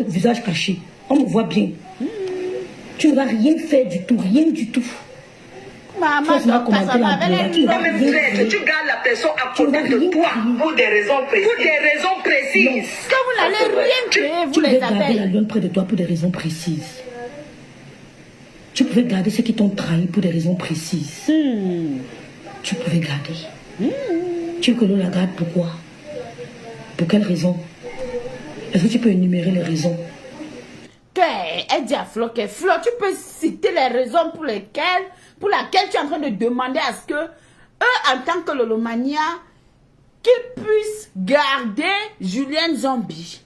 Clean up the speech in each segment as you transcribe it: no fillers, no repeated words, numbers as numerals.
visage caché. On me voit bien. Tu ne vas rien faire du tout, rien du tout. Maman, tu gardes la personne à côté de toi pour des raisons précises. Pour des raisons précises. Que vous n'allez rien créer, vous les Tu pouvais garder la appelez. lionne près de toi pour des raisons précises. Tu pouvais garder ceux qui t'ont trahi pour des raisons précises. Tu pouvais garder. Tu veux que l'on la garde pourquoi? Pour quelle raison? Est-ce que tu peux énumérer les raisons? Elle dit à Flo que Flo, tu peux citer les raisons pour laquelle tu es en train de demander à ce que eux, en tant que Lolomania, qu'ils puissent garder Julien Zombie.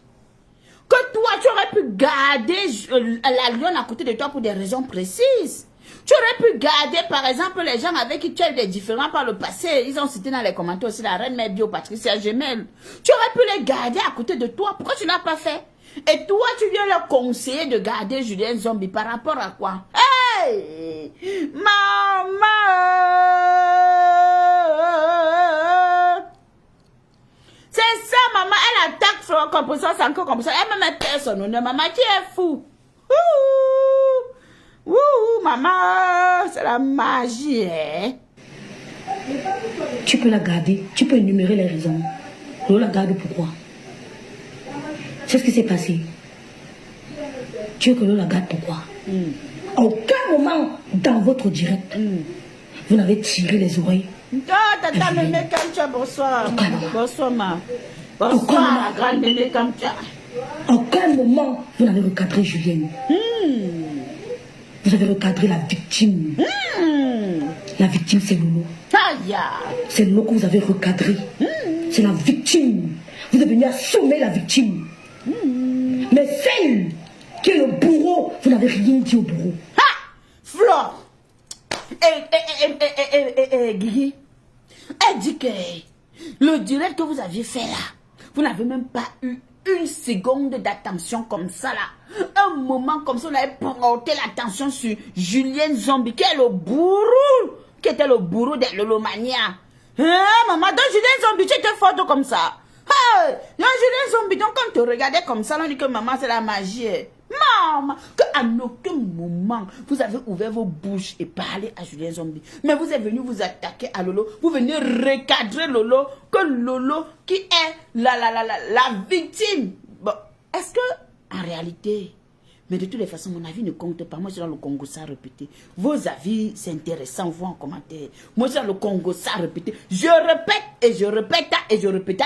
Que toi, tu aurais pu garder la lionne à côté de toi pour des raisons précises. Tu aurais pu garder, par exemple, les gens avec qui tu as eu des différends par le passé. Ils ont cité dans les commentaires aussi la reine Mère Bio, Patricia Gemelle. Tu aurais pu les garder à côté de toi. Pourquoi tu n'as pas fait? Et toi, tu viens leur conseiller de garder Julien Zombie par rapport à quoi? Hey! Maman! C'est ça, maman. Elle attaque Fleur comme ça, sans que comme ça. Elle me met personne. Maman, tu es fou. Ouh, maman, c'est la magie, hein? Tu peux la garder. Tu peux énumérer les raisons. On la garde pourquoi? C'est ce qui s'est passé. Tu veux que l'on la garde pourquoi? À aucun moment dans votre direct, vous n'avez tiré les oreilles. Tata Mémé Kamcha, bonsoir. Bonsoir, ma. Bonsoir, grande Mémé Kamcha. À aucun moment, vous n'avez recadré Julienne. Vous avez recadré la victime. La victime, c'est Lolo. C'est Lolo que vous avez recadré. C'est la victime. Vous êtes venu assommer la victime. Mais celle qui est le bourreau, vous n'avez rien dit au bourreau. Flore Guigui, elle dit que le direct que vous aviez fait là, vous n'avez même pas eu une seconde d'attention comme ça là. Un moment comme ça, vous avez porté l'attention sur Julien Zombie, qui est le bourreau, qui était le bourreau de Lolomania. Hein, maman, donc Julien Zombie, tu étais forte comme ça. Hey, Julien Zombie, donc quand tu regardais comme ça, on dit que maman c'est la magie. Maman, qu'à aucun moment vous avez ouvert vos bouches et parlé à Julien Zombie. Mais vous êtes venu vous attaquer à Lolo. Vous venez recadrer Lolo. Que Lolo qui est la victime. Bon, est-ce que en réalité, mais de toutes les façons, mon avis ne compte pas. Moi, je suis dans le Congo, ça répété. Vos avis, c'est intéressant, vous en commentaire. Moi, je suis dans le Congo, ça répété. Je répète et je répète et je répète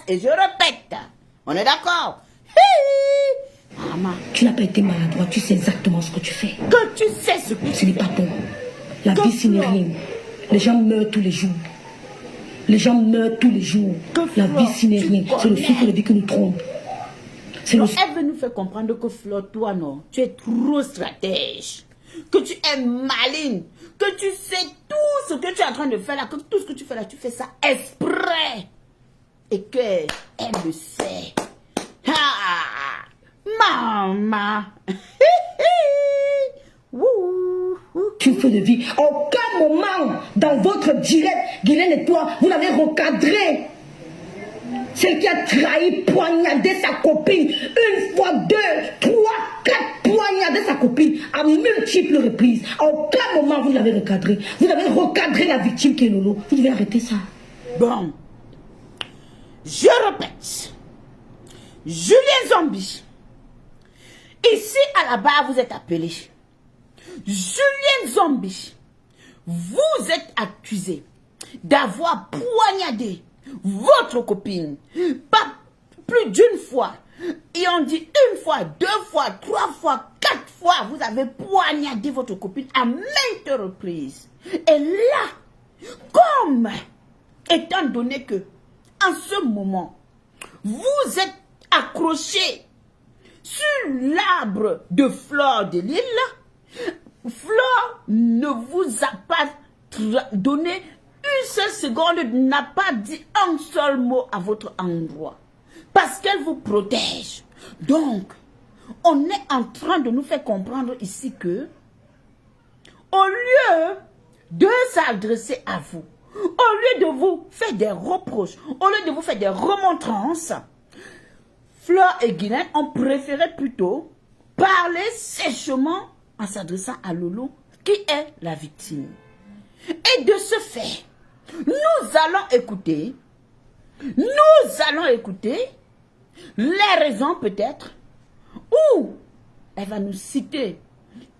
et je répète. On est d'accord? Maman, tu n'as pas été maladroit, tu sais exactement ce que tu fais. Que tu sais ce que ce n'est pas bon. La vie, ce n'est rien. Les gens meurent tous les jours. Les gens meurent tous les jours. La vie, ce n'est rien. C'est le souffle de vie qui nous trompe. Non, elle veut nous faire comprendre que Flo, toi, non, tu es trop stratège. Que tu es maligne. Que tu sais tout ce que tu es en train de faire là. Que tout ce que tu fais là, tu fais ça exprès. Et qu'elle le sait. Maman. Tu fais de vie. À aucun moment dans votre direct, Guylaine et toi, vous l'avez recadré. Celle qui a trahi, poignardé sa copine, une fois, deux, trois, quatre, poignardé sa copine à multiples reprises. À aucun moment vous l'avez recadré. Vous avez recadré la victime qui est Lolo. Vous devez arrêter ça. Bon. Je répète. Julien Zombie. Ici, à la barre, vous êtes appelé. Julien Zombie. Vous êtes accusé d'avoir poignardé votre copine. Pas plus d'une fois. Et on dit une fois, deux fois, trois fois, quatre fois. Vous avez poignardé votre copine à maintes reprises. Et là, comme étant donné que en ce moment, vous êtes accroché sur l'arbre de Fleur de Lille, Fleur ne vous a pas donné une seule seconde, n'a pas dit un seul mot à votre endroit. Parce qu'elle vous protège. Donc, on est en train de nous faire comprendre ici que, au lieu de s'adresser à vous, au lieu de vous faire des reproches, au lieu de vous faire des remontrances, Fleur et Guylaine ont préféré plutôt parler sèchement en s'adressant à Lolo, qui est la victime. Et de ce fait, nous allons écouter les raisons peut-être où elle va nous citer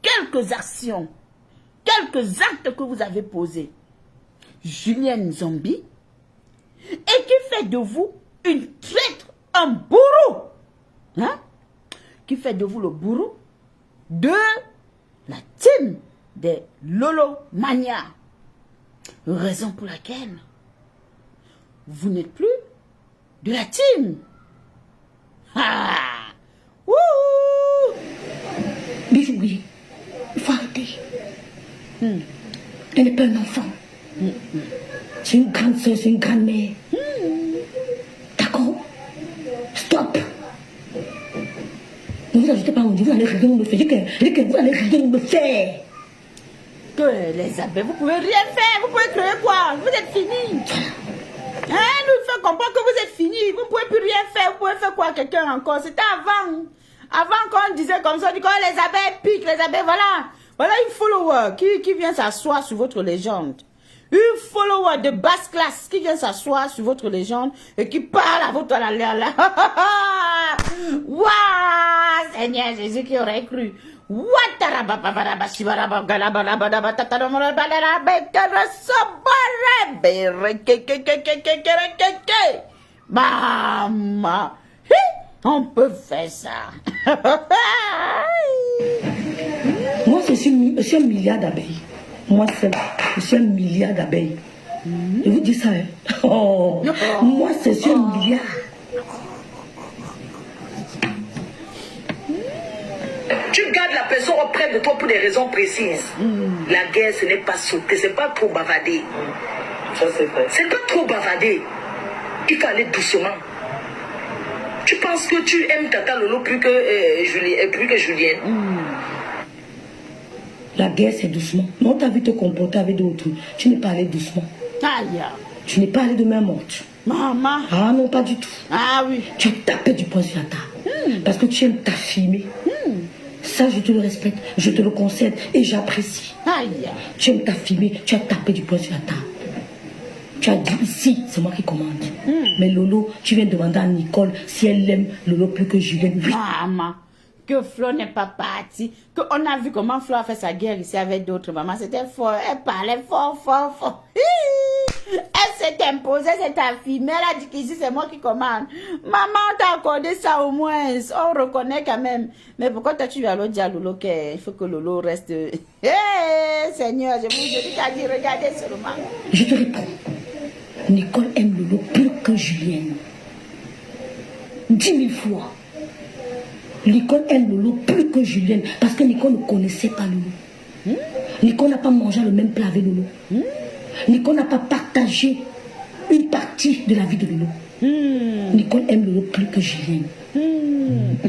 quelques actions, quelques actes que vous avez posés. Julienne Zombie, et qui fait de vous une traître, un bourreau, hein? Qui fait de vous le bourreau de la team des Lolo Mania. Raison pour laquelle vous n'êtes plus de la team. Ah! Wouh! Bijou, oui. Il faut arrêter. Elle n'est pas un enfant. C'est une grande soeur, c'est une grande mère. D'accord? Stop. Ne vous ajoutez pas mon Dieu, vous n'allez rien me faire. Je dis que vous n'allez rien me faire. Que les abbés, vous pouvez rien faire. Vous pouvez créer quoi? Vous êtes finis. Hein, nous faisons comprendre que vous êtes finis. Vous ne pouvez plus rien faire. Vous pouvez faire quoi à quelqu'un encore? C'était avant. Avant qu'on disait comme ça, on dit que les abbés piquent, les abbés, voilà. Voilà une follower qui vient s'asseoir sur votre légende. Une follower de basse classe qui vient s'asseoir sur votre légende et qui parle à votre Waouh, Seigneur Jésus, qui aurait cru. Maman, on peut faire ça. Moi, je suis un milliard d'abeilles. Moi, je suis un milliard d'abeilles. Je vous dis ça, hein? Oh, moi, je suis un milliard. Tu gardes la personne auprès de toi pour des raisons précises. La guerre, ce n'est pas sauter, c'est pas trop bavader. Ça, c'est vrai. C'est pas trop bavader. Il faut aller doucement. Tu penses que tu aimes Tata Lolo plus que Julienne? La guerre, c'est doucement. Non, tu as vu te comporter avec d'autres. Tu n'es pas allé doucement. Aïe. Tu n'es pas allé de main morte. Maman. Ah non, pas du tout. Ah oui. Tu as tapé du poing sur la table. Parce que tu aimes t'affirmer. Ça, je te le respecte, je te le concède et j'apprécie. Aïe. Tu aimes t'affirmer, tu as tapé du poing sur la table. Tu as dit ici, c'est moi qui commande. Mais Lolo, tu viens demander à Nicole si elle aime Lolo plus que Julienne. Oui. Maman, que Flo n'est pas parti. On a vu comment Flo a fait sa guerre ici avec d'autres mamans. C'était fort. Elle parlait fort, fort, fort. Elle s'est imposée, s'est affirmée. Elle a dit qu'ici, c'est moi qui commande. Maman, on t'a accordé ça au moins. On reconnaît quand même. Mais pourquoi toi, tu vas aller dire à Lolo qu'il faut que Lolo reste... Seigneur, je vous dis qu'à dire, regardez seulement. Je te réponds. Nicole aime Lolo plus que Julienne. 10 000 fois. Nicole aime Lolo plus que Julienne. Parce que Nicole ne connaissait pas Lolo. Nicole n'a pas mangé le même plat avec Lolo. Nicole n'a pas partagé une partie de la vie de Lolo. Nicole aime Lolo plus que Julienne.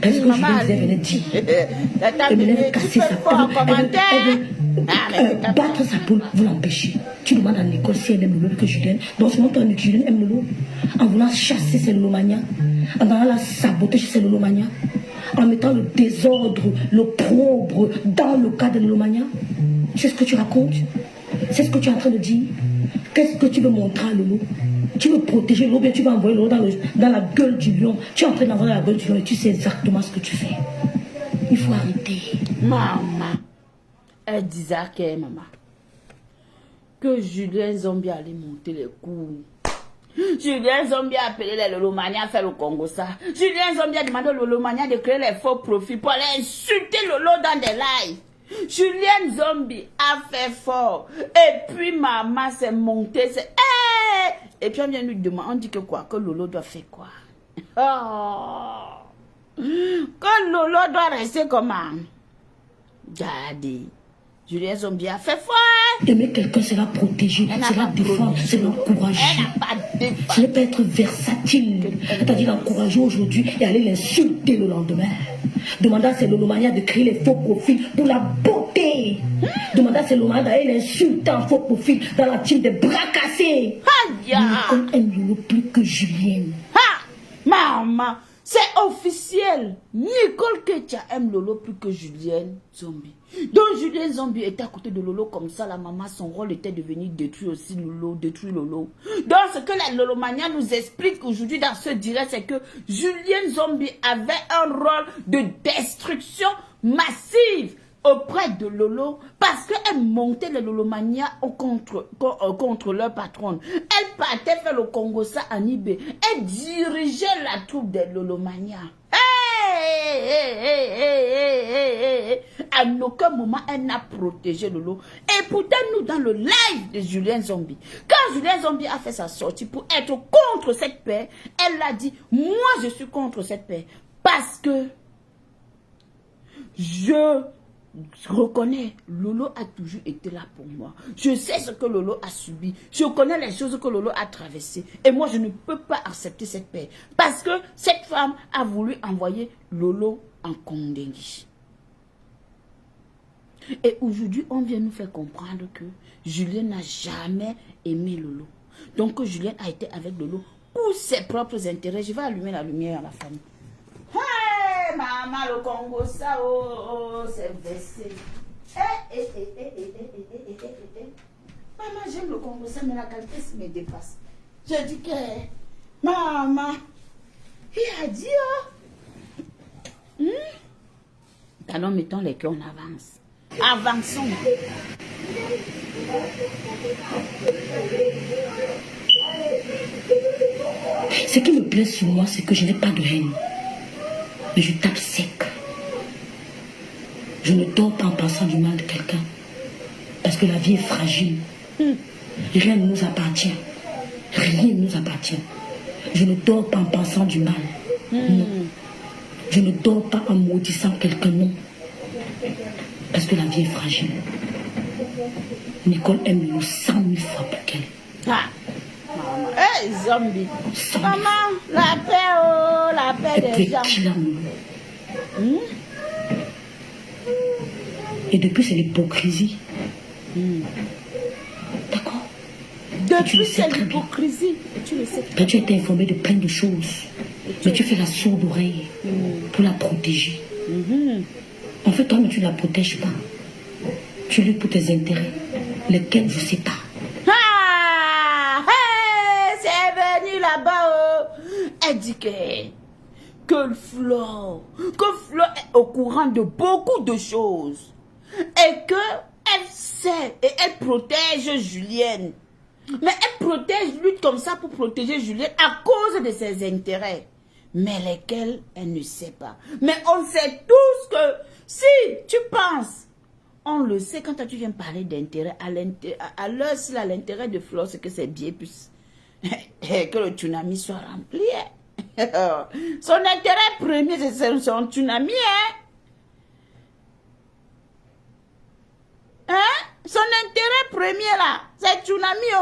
Parce que Julienne venait dire. Elle venait casser sa poule. Elle veut battre sa poule, vous l'empêchez. Tu demandes à Nicole si elle aime Lolo plus que Julienne. Donc ce moment, Julienne aime Lolo. En voulant chasser ses Lolomanias. En allant la saboter chez ses Lolomanias. En mettant le désordre, l'opprobre dans le cas de Lolomania. C'est ce que tu racontes? C'est ce que tu es en train de dire? Qu'est-ce que tu veux montrer à Lolo? Tu veux protéger Lolo, bien tu vas envoyer Lolo dans la gueule du lion. Tu es en train d'envoyer la gueule du lion et tu sais exactement ce que tu fais. Il faut arrêter. Maman, elle disait à quelle maman que Julien Zombie allait monter les coups. Julien Zombie a appelé les Lolomania à faire le Congo ça. Julien Zombie a demandé aux Lolomania de créer les faux profils pour aller insulter Lolo dans des lives. Julien Zombie a fait fort. Et puis maman s'est montée. Et puis on vient lui demander, on dit que quoi? Que Lolo doit faire quoi? Oh. Que Lolo doit rester comment? Regardez. Julien Zombie a fait fort. Aimer quelqu'un, c'est la protéger, c'est la défendre, c'est l'encourager. Ce n'est pas être versatile. C'est-à-dire l'encourager aujourd'hui et aller l'insulter le lendemain. Demander à ces Lolomania de créer les faux profils pour la beauté. Demander à ces Lolomania d'aller l'insulter en faux profil dans la team des bras cassés. Nicole aime Lolo plus que Julienne. Maman, C'est officiel. Nicole Ketia aime Lolo plus que Julienne Zombie. Donc Julienne Zombie était à côté de Lolo comme ça. La maman, son rôle était de venir détruire aussi Lolo, détruire Lolo. Donc ce que la Lolomania nous explique aujourd'hui dans ce direct, c'est que Julienne Zombie avait un rôle de destruction massive auprès de Lolo parce qu'elle montait les Lolomania contre leur patronne. Elle partait faire le Congo ça à Nibé. Elle dirigeait la troupe des Lolomania. À aucun moment elle n'a protégé Lolo. Et pourtant nous dans le live de Julien Zombie, quand Julien Zombie a fait sa sortie pour être contre cette paix, elle a dit moi je suis contre cette paix parce que je reconnais, Lolo a toujours été là pour moi. Je sais ce que Lolo a subi. Je connais les choses que Lolo a traversées. Et moi, je ne peux pas accepter cette paix. Parce que cette femme a voulu envoyer Lolo en Kondengui. Et aujourd'hui, on vient nous faire comprendre que Julien n'a jamais aimé Lolo. Donc, Julien a été avec Lolo pour ses propres intérêts. Je vais allumer la lumière à la famille. Hey, maman, le Congo, ça, c'est versé. Maman, j'aime le Congo, ça, mais la qualité me dépasse. Je dis que, maman, il a dit, alors, mettons les cœurs, on avance. Avançons. Ce qui me plaît sur moi, c'est que je n'ai pas de haine. Mais je tape sec. Je ne dors pas en pensant du mal de quelqu'un. Parce que la vie est fragile. Rien ne nous appartient. Rien ne nous appartient. Je ne dors pas en pensant du mal. Non. Je ne dors pas en maudissant quelqu'un, non. Parce que la vie est fragile. Nicole aime nous 100 000 fois plus qu'elle. Ah, maman. Hey, Zombie. Maman, la paix des gens. Et depuis, c'est l'hypocrisie. D'accord? Depuis, c'est l'hypocrisie. Tu le sais. Quand tu étais informé de plein de choses, mais tu fais la sourde oreille pour la protéger. En fait, toi, mais tu ne la protèges pas. Tu luttes pour tes intérêts, lesquels je ne sais pas. Ah, hey, c'est venu là-bas. Elle dit que Flo est au courant de beaucoup de choses. Et qu'elle sait et elle protège Julienne. Mais elle protège, lutte comme ça pour protéger Julienne à cause de ses intérêts. Mais lesquels, elle ne sait pas. Mais on sait tous que si tu penses, on le sait quand tu viens parler d'intérêt, à l'heure, si l'intérêt de Flo, c'est que c'est bien plus. Que le tsunami soit rempli. Son intérêt premier, c'est son tsunami. Son intérêt premier là, c'est tsunami.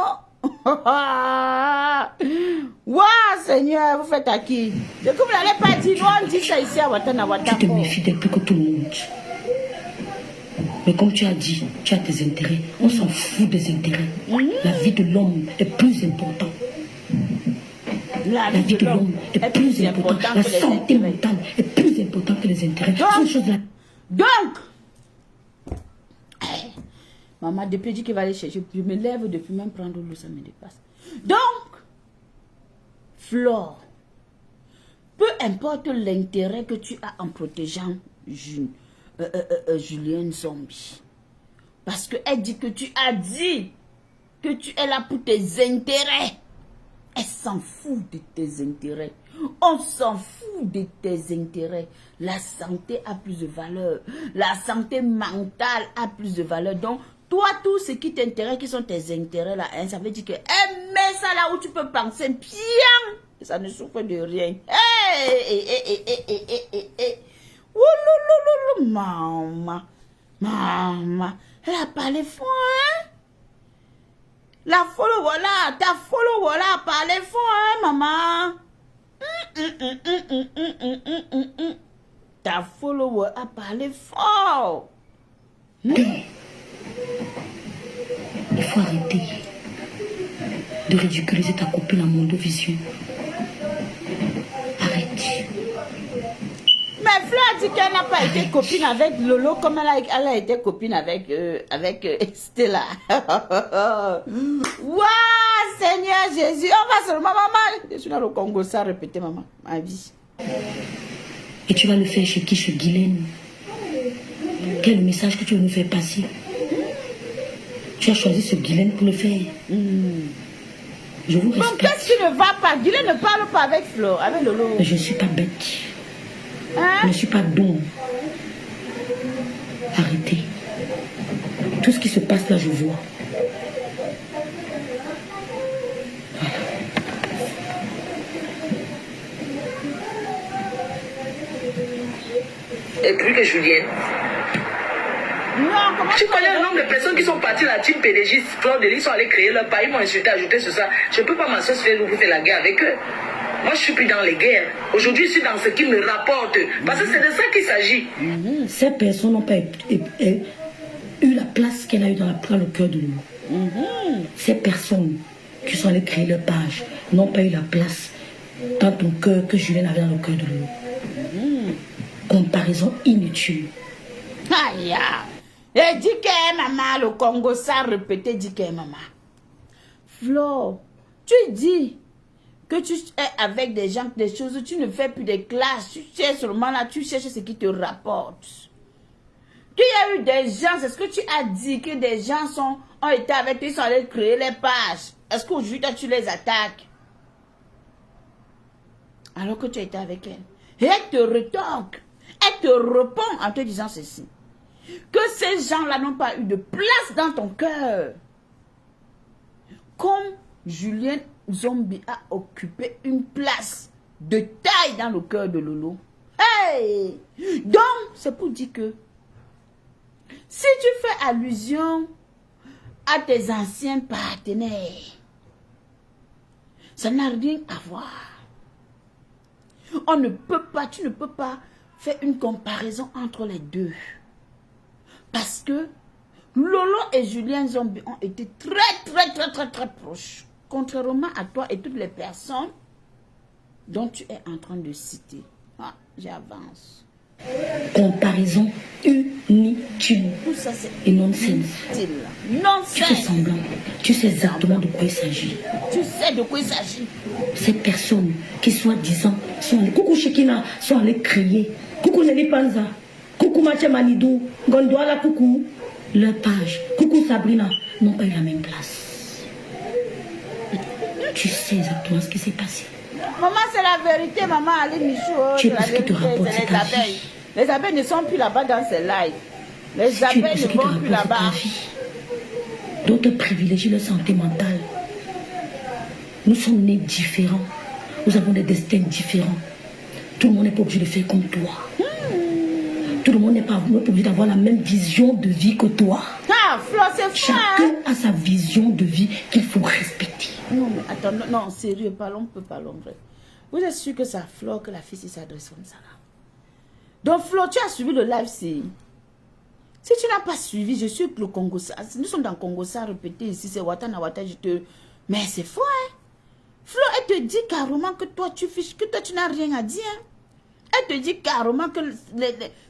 Waouh, Seigneur, vous faites à qui? C'est comme vous n'allez pas dire, nous on dit ça ici à Watana. Tu te méfies d'elle plus que tout le monde. Mais comme tu as dit, tu as tes intérêts. On s'en fout des intérêts. La vie de l'homme est plus importante. La vie de l'homme est plus importante. La santé mentale est plus importante que les intérêts. Donc, maman, depuis dit qu'il va aller chercher, je me lève depuis même prendre l'eau, ça me dépasse. Donc, Flore, peu importe l'intérêt que tu as en protégeant Julien Zombie, parce qu'elle dit que tu as dit que tu es là pour tes intérêts. Elle s'en fout de tes intérêts. On s'en fout de tes intérêts. La santé a plus de valeur. La santé mentale a plus de valeur. Donc, toi, tout ce qui t'intéresse, qui sont tes intérêts là, ça veut dire que mets ça là où tu peux penser bien. Ça ne souffre de rien. Maman. Maman. Elle a parlé fort, hein? La follower là, ta follower là a parlé fort, hein, maman? Ta follower a parlé fort. Il faut arrêter de ridiculiser ta copine à Mondovision. Arrête. dit qu'elle n'a pas été copine avec Lolo comme elle a été copine avec Stella. Waouh, Seigneur Jésus. On va seulement, maman. Je suis dans le Congo, ça répéter, maman. Ma vie. Et tu vas le faire chez qui? Chez Guylaine. Quel est le message que tu veux nous faire passer? Tu as choisi ce Guylaine pour le faire. Je vous respecte. Donc, qu'est-ce qui ne va pas? Guylaine ne parle pas avec Flo, avec Lolo. Mais je ne suis pas bête. Hein? Je ne suis pas don. Arrêtez. Tout ce qui se passe là, je vois. Et plus que Julienne. Non, comment Tu connais le nombre de personnes qui sont parties la team PDG, Fleur de Lys sont allés créer leur pays, m'ont insulté, ajouté sur ça. Je ne peux pas m'associer faire la guerre avec eux. Moi, je ne suis plus dans les guerres. Aujourd'hui, je suis dans ce qui me rapporte. Parce que c'est de ça qu'il s'agit. Ces personnes n'ont pas eu la place qu'elle a eue dans le cœur de nous. Ces personnes qui sont allées créer leur page n'ont pas eu la place dans ton cœur que Julienne avait dans le cœur de nous. Comparaison inutile. Aïe. Et dis que maman, le Congo, ça répété, dis que maman. Flo, tu dis que tu es avec des gens, des choses, tu ne fais plus des classes, tu cherches seulement là, tu cherches ce qui te rapporte. Tu as eu des gens, c'est ce que tu as dit, que des gens ont été avec toi, ils sont allés créer les pages. Est-ce qu'aujourd'hui, toi, tu les attaques? Alors que tu as été avec elle. Et elle te retorque, elle te répond en te disant ceci. Que ces gens-là n'ont pas eu de place dans ton cœur. Comme Julien Zombie a occupé une place de taille dans le cœur de Lolo. Hey! Donc, c'est pour dire que si tu fais allusion à tes anciens partenaires, ça n'a rien à voir. On ne peut pas, tu ne peux pas faire une comparaison entre les deux. Parce que Lolo et Julien Zombie ont été très proches. Contrairement à toi et toutes les personnes dont tu es en train de citer. Ah, j'avance. Comparaison inutile. Tout ça, c'est et nonsense. Nonsense. Tu fais semblant. Tu sais exactement de quoi il s'agit. Tu sais de quoi il s'agit. Ces personnes qui, soi-disant, sont allées... Coucou Shekina, sont allées crier. Coucou Nelly Panza. Coucou Mathieu Manidou. Gondouala, coucou. Leur page. Coucou Sabrina. N'ont pas eu la même place. Tu sais exactement ce qui s'est passé. Maman, c'est la vérité, maman. Ali Michou. Tu sais ce qui te rapporte, c'est ta vie. Les abeilles ne sont plus là-bas dans ces lives. Les abeilles ne vont plus là-bas. D'autres privilégient leur santé mentale. Nous sommes nés différents. Nous avons des destins différents. Tout le monde n'est pas obligé de faire comme toi. Tout le monde n'est pas obligé d'avoir la même vision de vie que toi. Ah, Flo, c'est fou. Chacun a sa vision de vie qu'il faut respecter. Non, mais attends, non, sérieux, parlons vrai. Vous êtes sûr que c'est à Flo que la fille s'adresse comme ça là? Donc, Flo, tu as suivi le live, si tu n'as pas suivi, je suis le Congo, nous sommes dans le Congo, ça répété ici, c'est Watana, je te... Mais c'est faux, hein? Flo, elle te dit carrément que toi, tu fiches, que toi, tu n'as rien à dire. Hein? Elle te dit carrément que...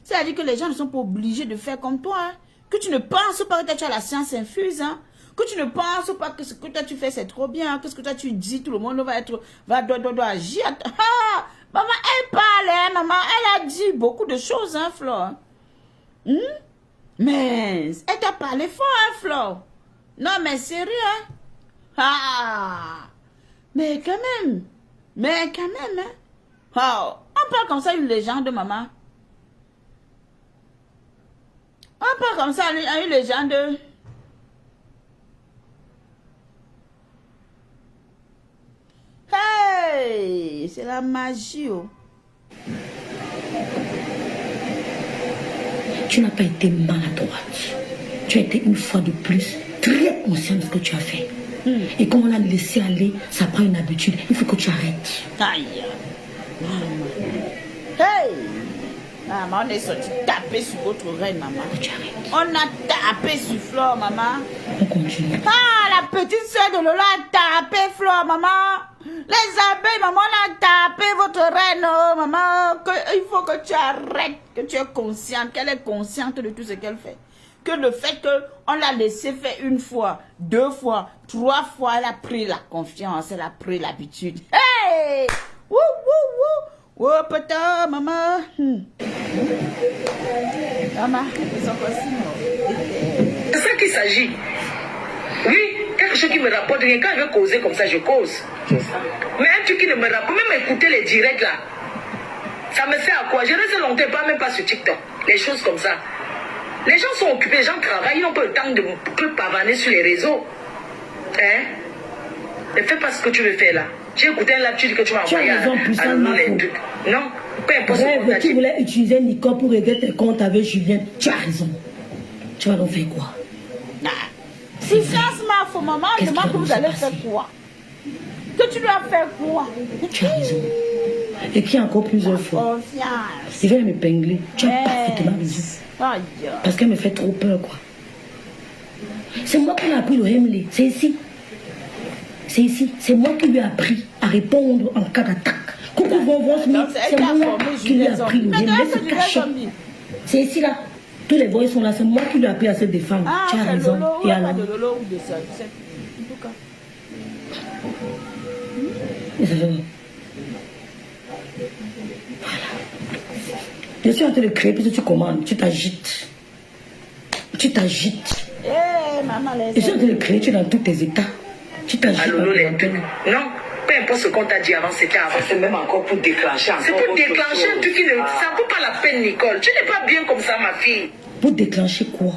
C'est-à-dire que les gens ne sont pas obligés de faire comme toi, hein? Que tu ne penses pas que toi, tu as la science infuse, hein? Que tu ne penses pas que ce que toi, tu fais, c'est trop bien, hein? Que ce que toi, tu dis, tout le monde doit agir. Ah! Maman, elle parle, hein, maman, elle a dit beaucoup de choses, hein, Flo. Mais, elle t'a parlé fort, hein, Flo. Non, mais sérieux, hein. Ah, mais quand même, hein. Oh, on parle comme ça une légende, maman. On parle comme ça à une légende. Hey, c'est la magie, oh. Tu n'as pas été maladroite. Tu as été une fois de plus très conscient de ce que tu as fait. Et comme on l'a laissé aller, ça prend une habitude. Il faut que tu arrêtes. Aïe. Hey. Maman, on est sorti taper sur votre reine, maman. On a tapé sur Flore, maman. On continue. Ah, la petite soeur de Lola a tapé Flore, maman. Les abeilles, maman, on a tapé votre reine, oh, maman. Il faut que tu arrêtes, que tu es consciente, qu'elle est consciente de tout ce qu'elle fait. Que le fait qu'on l'a laissé faire une fois, 2 fois, 3 fois, elle a pris la confiance, elle a pris l'habitude. Hey! Wouh, wouh, wouh! Oh, putain, maman. Maman, ils sont possibles. C'est ça qu'il s'agit. Oui, quelque chose qui me rapporte rien. Quand je veux causer comme ça, je cause. Mais un truc qui ne me rapporte, même écouter les directs là, ça me sert à quoi? Je reste longtemps, pas même pas sur TikTok. Les choses comme ça. Les gens sont occupés, les gens travaillent, ils n'ont pas le temps de que pavaner sur les réseaux. Hein? Ne fais pas ce que tu veux faire là. J'ai écouté un live, tu dis que tu vas envoyer les trucs. Non, peu importe ce qu'on a dit. Tu voulais utiliser Nicole pour régler tes comptes avec Julien. Tu as raison. Tu vas donc faire quoi? Si chance m'a fait, maman, demande que vous allez faire quoi? Que tu dois faire quoi? Tu as raison. Et qui encore plusieurs fois. Confiance. Il va m'épingler. Tu as parfaitement raison. Parce qu'elle me fait trop peur, quoi. C'est moi qui lui ai appris le Hemley. C'est ici. C'est ici. C'est moi qui lui ai appris à répondre en cas d'attaque. Coucou, bonjour, c'est moi qui lui ai appris le Hemley. C'est caché. C'est ici, là. Tous les boys sont là. C'est moi qui lui ai appris à se défendre. Tu as raison. Et alors? Je suis en train de créer, puis tu commandes, tu t'agites. Tu t'agites. Je suis en train de créer, tu es dans tous tes états. Tu t'agites. Non, peu importe ce qu'on t'a dit avant, c'était avant. C'est même encore pour déclencher. C'est pour déclencher un truc qui ne. Ça ne vaut pas la peine, Nicole. Tu n'es pas bien comme ça, ma fille. Pour déclencher quoi?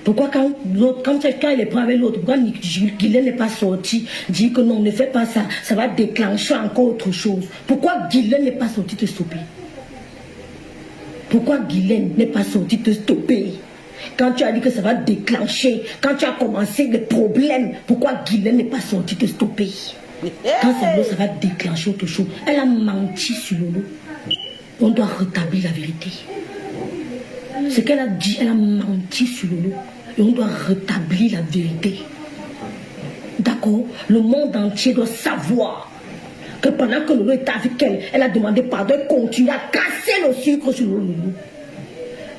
Pourquoi quand il est prêt avec l'autre, pourquoi Guylaine n'est pas sorti, dit que non, ne fais pas ça, ça va déclencher encore autre chose? Pourquoi Guylaine n'est pas sorti te stopper? Pourquoi Guylaine n'est pas sorti te stopper? Quand tu as dit que ça va déclencher, quand tu as commencé des problèmes, pourquoi Guylaine n'est pas sorti te stopper? Quand ça va déclencher autre chose. Elle a menti sur Lolo. On doit rétablir la vérité. Ce qu'elle a dit, elle a menti sur Lolo. Et on doit rétablir la vérité. D'accord? Le monde entier doit savoir que pendant que Lolo était avec elle, elle a demandé pardon, elle continue à casser le sucre sur Lolo.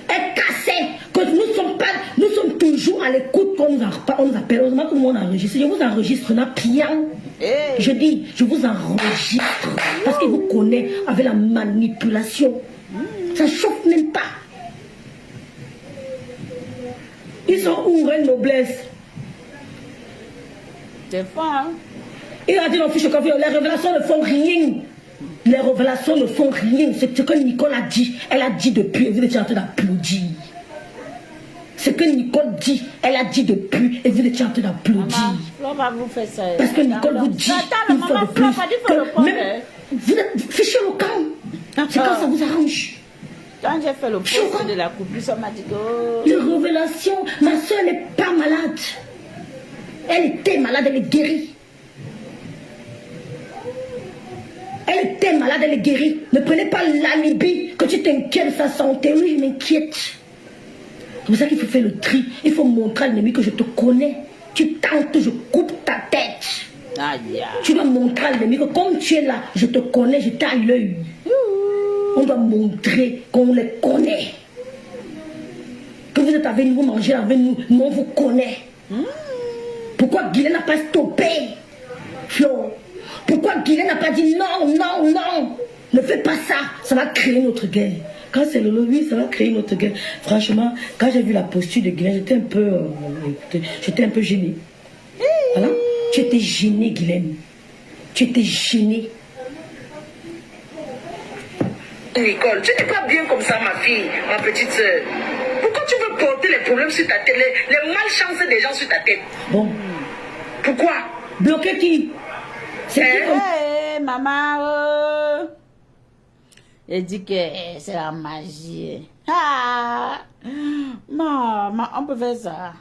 Elle cassait. Que nous sommes toujours à l'écoute quand on nous appelle. Heureusement que tout le monde enregistre. Je vous enregistre là, pian. Je dis, je vous enregistre. Parce qu'il vous connaît avec la manipulation. Ça ne chauffe même pas. Ils sont où, reine noblesse? C'est fort, hein? Il a dit dans fiche confiance, les révélations ne font rien. Les révélations ne font rien. C'est ce que Nicole a dit. Elle a dit depuis, et vous étiez en train d'applaudir. Ce que Nicole dit, elle a dit depuis, et vous étiez en train d'applaudir. Parce que Nicole vous dit une fois de plus que même vous êtes fiché au camp. C'est quand ça vous arrange. Quand j'ai fait le poste de la coupe, ça m'a dit que... Les révélations, ma soeur n'est pas malade. Elle était malade, elle est guérie. Elle était malade, elle est guérie. Ne prenez pas l'alibi que tu t'inquiètes de sa santé. Oui, je m'inquiète. C'est pour ça qu'il faut faire le tri. Il faut montrer à l'ennemi que je te connais. Tu tentes, je coupe ta tête. Tu dois montrer à l'ennemi que comme tu es là, je te connais, je t'ai à l'œil. On doit montrer qu'on les connaît. Que vous êtes avec nous, vous mangez avec nous, nous on vous connaît. Pourquoi Guylaine n'a pas stoppé, Flo? Pourquoi Guylaine n'a pas dit non, non, non? Ne fais pas ça, ça va créer notre guerre. Quand c'est le lobby, ça va créer notre guerre. Franchement, quand j'ai vu la posture de Guylaine, j'étais un peu gênée. Voilà. Tu étais gênée, Guylaine. Tu étais gênée. Nicole, tu n'es pas bien comme ça, ma fille, ma petite soeur. Pourquoi tu veux porter les problèmes sur ta tête, les malchances des gens sur ta tête? Bon. Pourquoi? Bloquer qui? C'est qui? Maman, elle dit que c'est la magie. Ah, maman, on peut faire ça.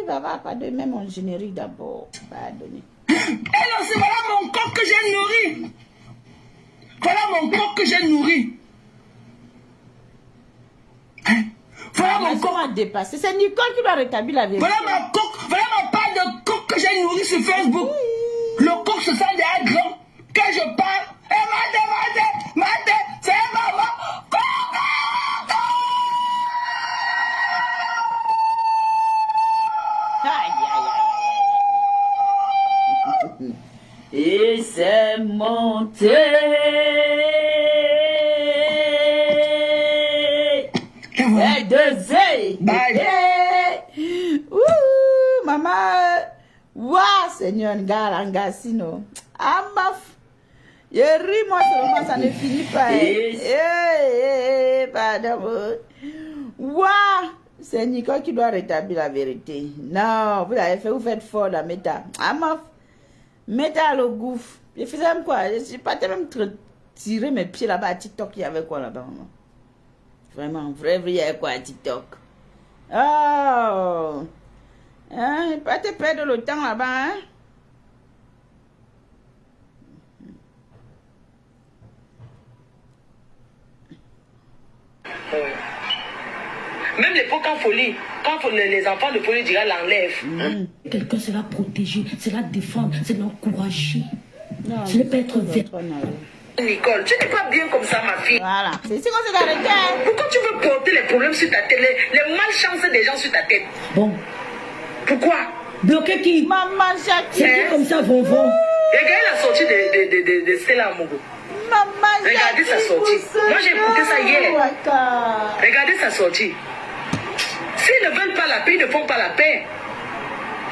Pas de même mon générique d'abord. Pas donner. Alors, c'est voilà mon corps que j'ai nourri. Voilà mon coq que j'ai nourri. Hein? Voilà mon coq. Dépassé. C'est Nicole qui doit rétablir la vérité. Voilà ma coq. Voilà ma part de coq que j'ai nourri sur Facebook. Le coq se sent déjà grand. Quand je parle, mate, c'est maman. Et c'est monté. Et deux. Bye. Maman. Waouh, Seigneur, Ngarangasino. Amaf. Yeri, moi seulement, ça ne finit pas. Pardon. Waouh. C'est Nicole qui doit rétablir la vérité. Non, vous l'avez fait, vous faites fort la méta. Amaf. Méta le gouffre. Je faisais même quoi? Je suis pas même tirer mes pieds là-bas à TikTok. Il y avait quoi là-bas, maman? Vraiment, vrai, il y avait quoi à TikTok? Oh! Hein, pas te perdre le temps là-bas, hein? Même l'époque en folie, quand les enfants de folie diraient l'enlève. Quelqu'un sera protégé, sera défendre, c'est l'encourager. Ce n'est pas être vert. Nicole, tu n'es pas bien comme ça, ma fille. Voilà, c'est ici qu'on s'est arrêté. Pourquoi tu veux porter les problèmes sur ta tête, les malchances des gens sur ta tête? Bon. Pourquoi? Bloquer qui? Maman, C'est qui comme ça, vont. Regardez la sortie de Stella Amogo. Maman, regardez sa sortie. Moi, j'ai écouté ça hier. Regardez sa sortie. S'ils ne veulent pas la paix, ils ne font pas la paix.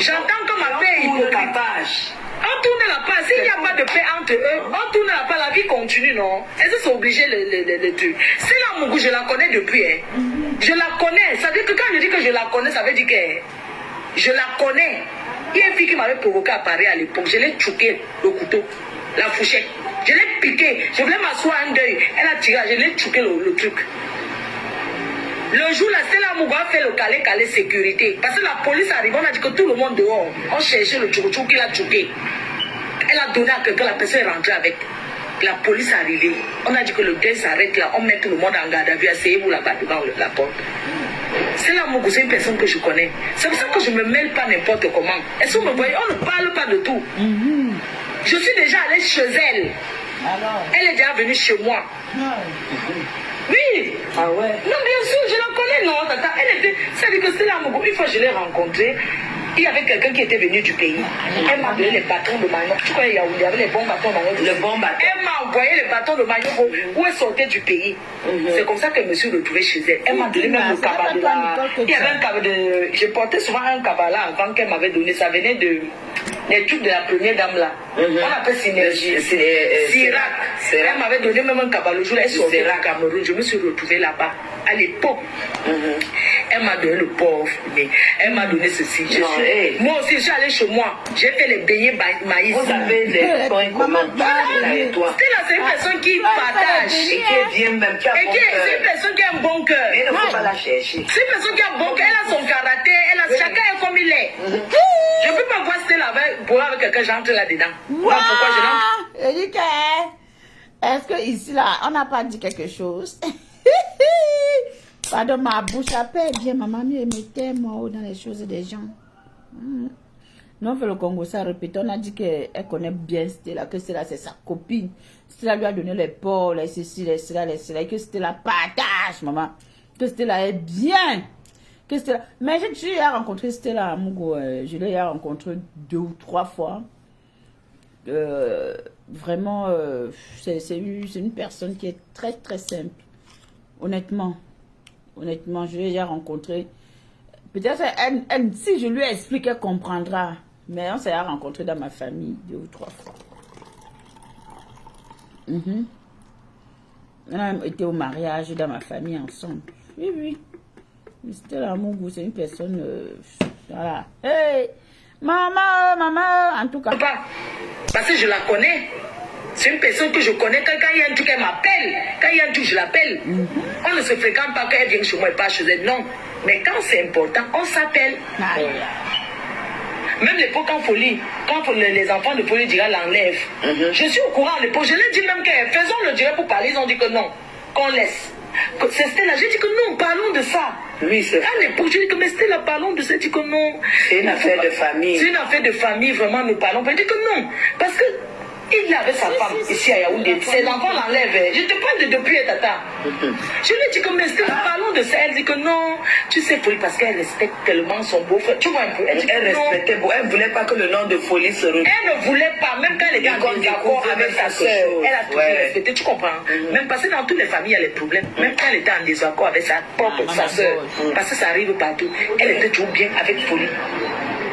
J'entends que ma paix est hypocrite. On tourne la page. S'il n'y a pas de paix entre eux, on tourne la page, la vie continue, non? Est-ce qu'ils sont obligés de tuer? C'est la Mougou, je la connais depuis. Hein. Je la connais. Ça veut dire que quand je dis que je la connais, ça veut dire que je la connais. Il y a une fille qui m'avait provoqué à Paris à l'époque. Je l'ai choqué le couteau, la fourchette. Je l'ai piqué. Je voulais m'asseoir un deuil. Elle a tiré. Je l'ai choqué le truc. Le jour là, c'est la Mougou a fait le calé sécurité. Parce que la police arrive, on a dit que tout le monde dehors, on cherchait le tchoukou qu'il a choqué. Elle a donné à quelqu'un, la personne est rentrée avec. La police est arrivée. On a dit que le deuil s'arrête là, on met tout le monde en garde à vue, asseyez-vous là-bas devant la porte. C'est la Mougou, c'est une personne que je connais. C'est pour ça que je ne me mêle pas n'importe comment. Est-ce que vous me voyez? On ne parle pas de tout. Je suis déjà allée chez elle. Alors? Elle est déjà venue chez moi. Oui. Ah ouais. Non, bien sûr, je la connais, non, tata. Elle était. C'est-à-dire que c'est la Mougou. Une fois, je l'ai rencontrée. Il y avait quelqu'un qui était venu du pays. Elle m'a donné les bâtons de manioc. Tu crois, il y avait les bons bâtons de manioc. Le bon bâton. Elle m'a envoyé les bâtons de manioc où elle sortait du pays. C'est comme ça que je me suis retrouvée chez elle. Elle m'a donné même le cabas de la. Il y avait un cabas de. Je portais souvent un cabas là avant qu'elle m'avait donné. Ça venait de. Les trucs de la première dame là. On appelle synergie. Sirac. Elle m'avait donné même un cabas le jour où elle sortait du Cameroun. Je me suis retrouvée là-bas. À l'époque. Elle m'a donné le pauvre. Elle m'a donné ceci. Moi aussi, je suis allée chez moi. J'ai fait les beignets maïs. Vous avez des points communs. Et toi. C'est une personne qui partage. Et qui vient même. Qui a bon cœur. C'est une personne qui a un bon cœur. Mais il ne faut pas la chercher. C'est une personne qui a un bon cœur. Elle a son caractère. Chacun est comme il est. Je ne peux pas voir Stella avec quelqu'un, j'entre là-dedans. Pourquoi je l'entre? Je dis que. Est-ce que ici, là, on n'a pas dit quelque chose? Pardon, ma bouche appelle bien. Ma mamie me mettait moi dans les choses des gens. Nous, on fait le Congo, ça répète. On a dit qu'elle connaît bien Stella, que Stella, c'est sa copine. Stella lui a donné les porcs, les ceci, les cela, les cela. Que Stella partage, maman. Que Stella est bien. Que Stella... Mais j'ai rencontré Stella à Mougou. Je l'ai rencontré 2 ou 3 fois. Vraiment, c'est une personne qui est très, très simple. Honnêtement, je l'ai déjà rencontré. Peut-être si je lui explique, elle comprendra. Mais on s'est rencontré dans ma famille 2 ou 3 fois. On a même été au mariage dans ma famille ensemble. Oui. C'était l'amour, c'est une personne. Voilà. Hey! Maman, en tout cas. Parce que je la connais. C'est une personne que je connais. Quand il y a un truc, elle m'appelle. Quand il y a un truc, je l'appelle. On ne se fréquente pas quand elle vient chez moi et pas chez elle. Non. Mais quand c'est important, on s'appelle. Même l'époque en folie, quand les enfants de folie diraient l'enlève. Je suis au courant à l'époque. Je l'ai dit même que faisons le direct pour parler. Ils ont dit que non, qu'on laisse. C'est Stella, j'ai dit que non, parlons de ça. Oui, c'est à l'époque, je dis que mais Stella, parlons de ça. Elle dit que non. C'est une affaire de famille. C'est une affaire de famille, vraiment, nous parlons. Elle dit que non. Parce que il avait sa femme ici à Yaoundé. Ses enfants l'enlèvent. Je te parle de depuis, tata. Je lui ai dit que mais Stella, parlons de ça. Elle dit que non. Tu sais, Folie, parce qu'elle respecte tellement son beau-frère. Tu vois un peu. Elle respectait. Elle ne voulait pas que le nom de Folie se retrouve. Elle ne voulait pas, même quand elle était en désaccord avec sa soeur. Elle a toujours respecté. Tu comprends? Même parce que dans toutes les familles, il y a les problèmes. Même quand elle était en désaccord avec sa propre sa soeur. Parce que ça arrive partout. Elle était toujours bien avec Folie.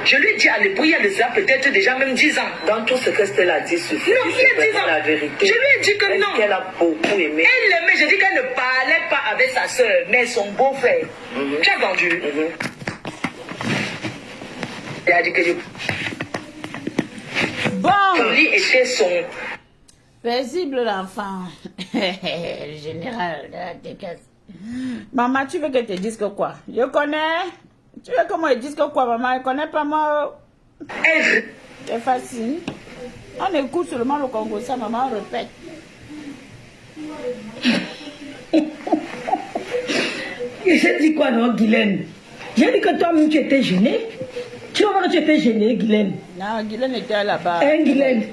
Je lui ai dit à l'époque, il y a déjà peut-être déjà même 10 ans. Dans tout ce que Stella a dit sur Facebook, non, il y a 10 ans. La vérité. Je lui ai dit que non. Qu'elle a beaucoup aimé. Elle l'aimait, j'ai dit qu'elle ne parlait pas avec sa soeur, mais son beau-frère. Tu as entendu? Elle a dit que Bon. Folie était son... Paisible l'enfant. Le général de la décasse. Maman, tu veux que je te dise que quoi? Je connais. Tu veux que moi je dise que quoi, maman? Je connais pas moi. C'est facile. On écoute seulement le Congo, ça, maman, on répète. J'ai dit quoi, non, Guylaine? J'ai dit que toi-même, tu étais gênée. Tu vois que tu étais gênée, Guylaine? Non, Guylaine était là-bas. Hein, Guylaine?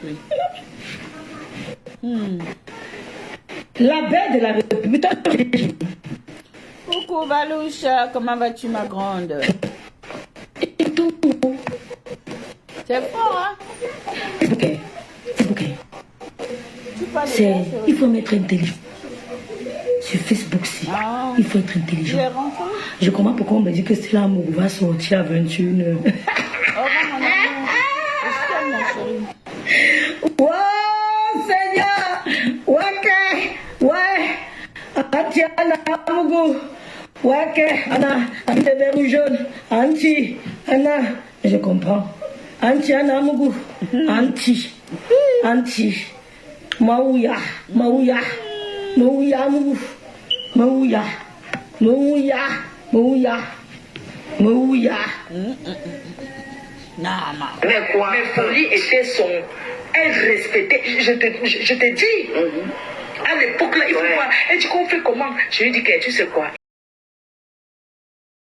La belle de la République. Coucou Valoucha, comment vas-tu ma grande? C'est fort, hein? Ok. Il faut mettre intelligent. Sur Facebook, si. Ah. Il faut être intelligent. Je comprends pourquoi on me dit que c'est l'amour va sortir à 21h. Oh, mon amour. Je t'aime, ma chérie. Wow, Seigneur! Ouais! Atiana Amugu! Ouais, Anna, Ante Verru jaune, Anti, Anna, je comprends. Anti, Anna Amugu, Anti, Maouya, Amugu, Maouya. Non, maman. Mais quoi? Mais Folie était son... Elle respectait... Je te dis... À l'époque, là, il faut voir. Elle dit qu'on fait comment? Je lui dis que tu sais quoi?